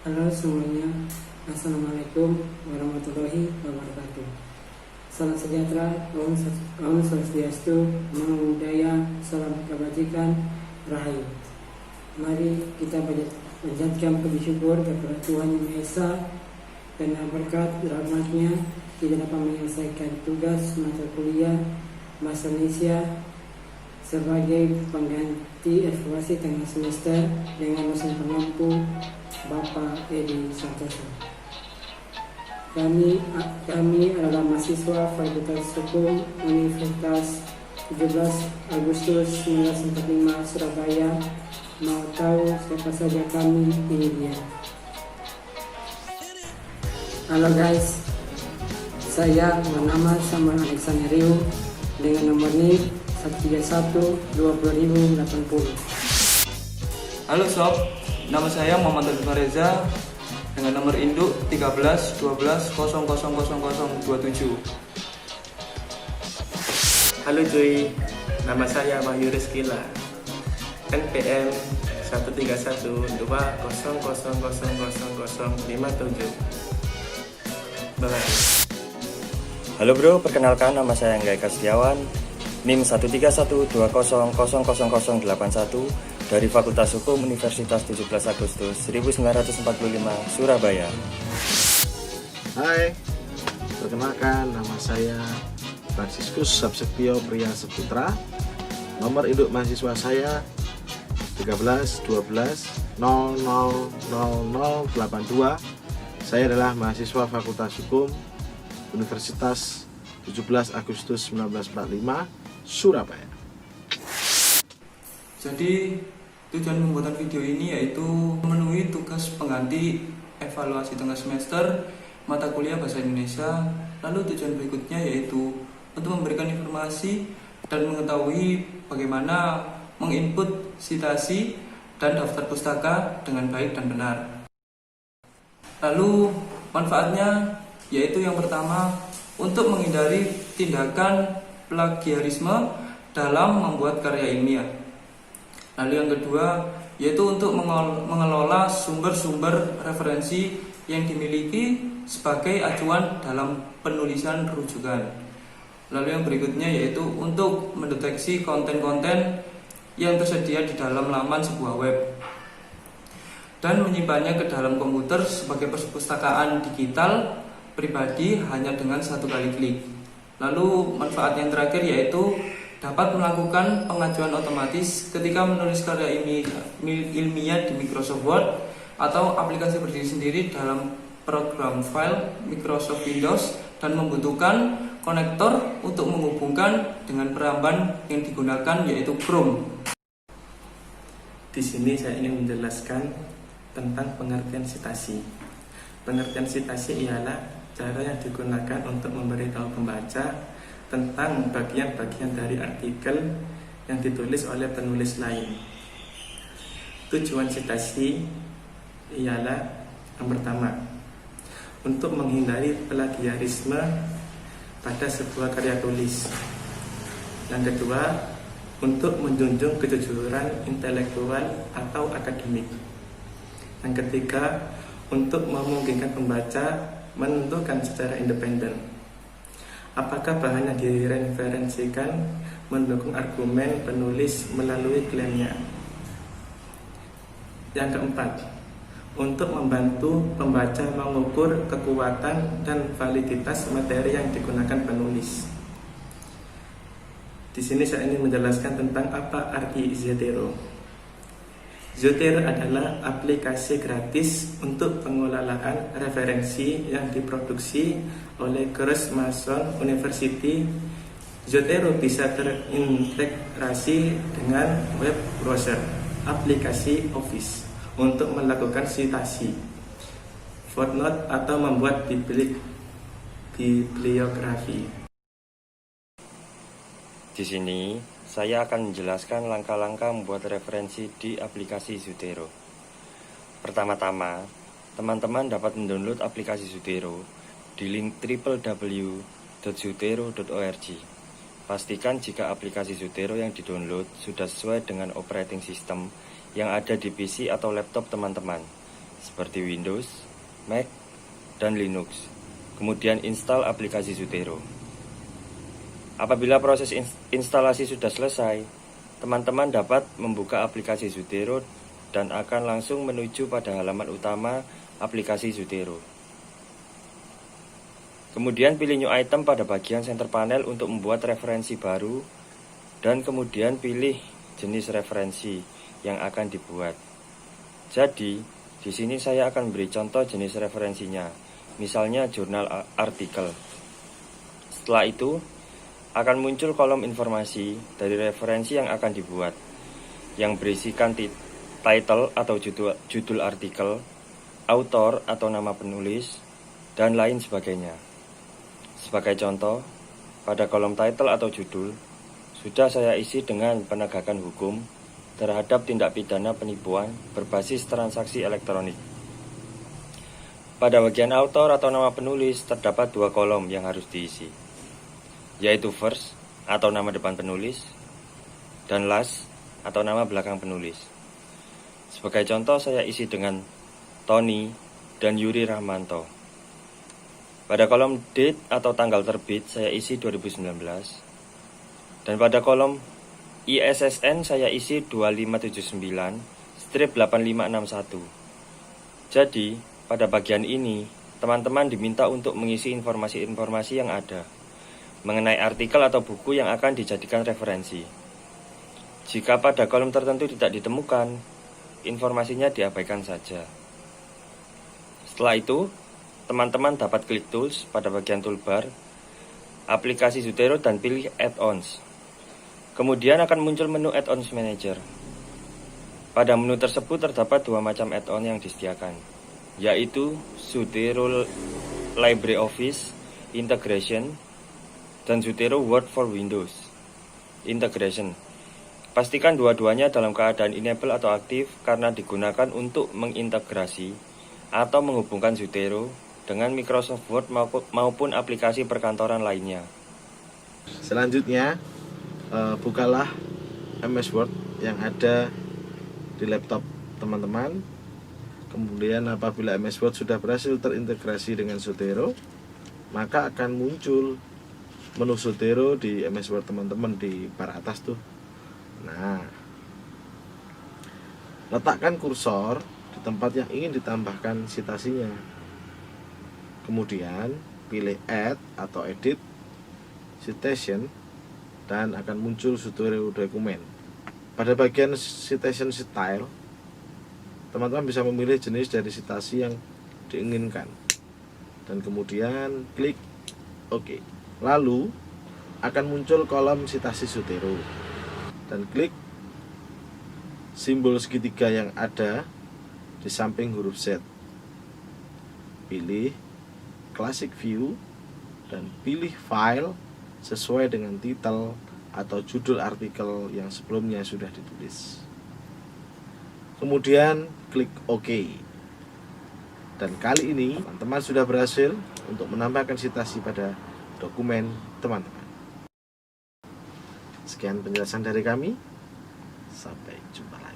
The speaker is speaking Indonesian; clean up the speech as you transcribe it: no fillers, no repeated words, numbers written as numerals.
Halo semuanya, Assalamualaikum warahmatullahi wabarakatuh. Salam sejahtera, Om Swastiastu, Namo Buddhaya, Salam Kebajikan, Rahayu. Mari kita panjatkan puji syukur kepada Tuhan Yang Maha Esa, karena berkat rahmat-Nya kita dapat menyelesaikan tugas mata kuliah Bahasa Indonesia sebagai pengganti evaluasi tengah semester dengan dosen pengampu Bapak Edi Santoso. Kami adalah mahasiswa Fakultas Hukum Universitas 17 Agustus 1945 Surabaya. Mau tahu siapa saja kami? Ini dia. Halo guys, saya bernama Samuel Alexander Riu dengan nomor NIK 131 20080. Halo sob, nama saya Muhammad Abdul Reza dengan nomor induk 13 12 000027. Halo cuy, nama saya Wahyu Rizkila, NPM 13120000057. Halo bro, perkenalkan nama saya Angga Setiawan, NIM 13120000081 dari Fakultas Hukum Universitas 17 Agustus 1945 Surabaya. Hai, perkenalkan nama saya Franciscus Sabsektio Priya Seputra. Nomor induk mahasiswa saya 13 12 000082. Saya adalah mahasiswa Fakultas Hukum Universitas 17 Agustus 1945 Surabaya. Jadi tujuan pembuatan video ini yaitu memenuhi tugas pengganti evaluasi tengah semester mata kuliah Bahasa Indonesia. Lalu tujuan berikutnya yaitu untuk memberikan informasi dan mengetahui bagaimana menginput citasi dan daftar pustaka dengan baik dan benar. Lalu manfaatnya yaitu yang pertama, untuk menghindari tindakan plagiarisme dalam membuat karya ilmiah. Lalu yang kedua, yaitu untuk mengelola sumber-sumber referensi yang dimiliki sebagai acuan dalam penulisan rujukan. Lalu yang berikutnya yaitu untuk mendeteksi konten-konten yang tersedia di dalam laman sebuah web dan menyimpannya ke dalam komputer sebagai perpustakaan digital pribadi hanya dengan satu kali klik. Lalu manfaat yang terakhir yaitu dapat melakukan pengajuan otomatis ketika menulis karya ilmiah di Microsoft Word atau aplikasi berdiri sendiri dalam program file Microsoft Windows dan membutuhkan konektor untuk menghubungkan dengan peramban yang digunakan yaitu Chrome. Di sini saya ingin menjelaskan tentang pengertian citasi. Pengertian citasi ialah cara yang digunakan untuk memberitahu pembaca tentang bagian-bagian dari artikel yang ditulis oleh penulis lain. Tujuan citasi ialah yang pertama, untuk menghindari plagiarisme pada sebuah karya tulis. Yang kedua, untuk menjunjung kejujuran intelektual atau akademik. Yang ketiga, untuk memungkinkan pembaca menentukan secara independen apakah bahan yang direferensikan mendukung argumen penulis melalui klaimnya. Yang keempat, untuk membantu pembaca mengukur kekuatan dan validitas materi yang digunakan penulis. Di sini saya ingin menjelaskan tentang apa arti Zotero. Zotero adalah aplikasi gratis untuk pengelolaan referensi yang diproduksi oleh George Mason University. Zotero bisa terintegrasi dengan web browser, aplikasi Office untuk melakukan citasi, footnote atau membuat bibliografi. Di sini saya akan menjelaskan langkah-langkah membuat referensi di aplikasi Zotero. Pertama-tama, teman-teman dapat mendownload aplikasi Zotero di link www.zotero.org. Pastikan jika aplikasi Zotero yang didownload sudah sesuai dengan operating system yang ada di PC atau laptop teman-teman. seperti Windows, Mac, dan Linux. Kemudian install aplikasi Zotero. Apabila proses instalasi sudah selesai, teman-teman dapat membuka aplikasi Zotero dan akan langsung menuju pada halaman utama aplikasi Zotero. Kemudian pilih New Item pada bagian center panel untuk membuat referensi baru dan kemudian pilih jenis referensi yang akan dibuat. Jadi, di sini saya akan beri contoh jenis referensinya, misalnya jurnal artikel. Setelah itu, akan muncul kolom informasi dari referensi yang akan dibuat, yang berisikan title atau judul artikel, author atau nama penulis, dan lain sebagainya. Sebagai contoh, pada kolom title atau judul, sudah saya isi dengan penegakan hukum terhadap tindak pidana penipuan berbasis transaksi elektronik. Pada bagian author atau nama penulis, terdapat 2 kolom yang harus diisi, yaitu first atau nama depan penulis, dan last atau nama belakang penulis. Sebagai contoh, saya isi dengan Tony dan Yuri Rahmanto. Pada kolom date atau tanggal terbit, saya isi 2019. Dan pada kolom ISSN, saya isi 2579/8561. Jadi, pada bagian ini, teman-teman diminta untuk mengisi informasi-informasi yang ada mengenai artikel atau buku yang akan dijadikan referensi. Jika pada kolom tertentu tidak ditemukan, informasinya diabaikan saja. Setelah itu, teman-teman dapat klik Tools pada bagian toolbar, aplikasi Zotero dan pilih Add-ons. Kemudian akan muncul menu Add-ons Manager. Pada menu tersebut terdapat 2 macam add-on yang disediakan, yaitu Zotero LibreOffice Integration dan Zotero Word for Windows Integration. Pastikan dua-duanya dalam keadaan enable atau aktif karena digunakan untuk mengintegrasi atau menghubungkan Zotero dengan Microsoft Word maupun aplikasi perkantoran lainnya. Selanjutnya, bukalah MS Word yang ada di laptop teman-teman. Kemudian apabila MS Word sudah berhasil terintegrasi dengan Zotero, maka akan muncul menu Zotero di MS Word teman-teman di bar atas tuh. Nah, letakkan kursor di tempat yang ingin ditambahkan citasinya. Kemudian pilih Add atau Edit Citation dan akan muncul Zotero dokumen. Pada bagian Citation Style, teman-teman bisa memilih jenis dari citasi yang diinginkan dan kemudian klik OK. Lalu akan muncul kolom citasi Zotero dan klik simbol segitiga yang ada di samping huruf Z. Pilih Classic View dan pilih file sesuai dengan titel atau judul artikel yang sebelumnya sudah ditulis. Kemudian klik OK. Dan kali ini teman-teman sudah berhasil untuk menambahkan citasi pada dokumen teman-teman. Sekian penjelasan dari kami. Sampai jumpa lagi.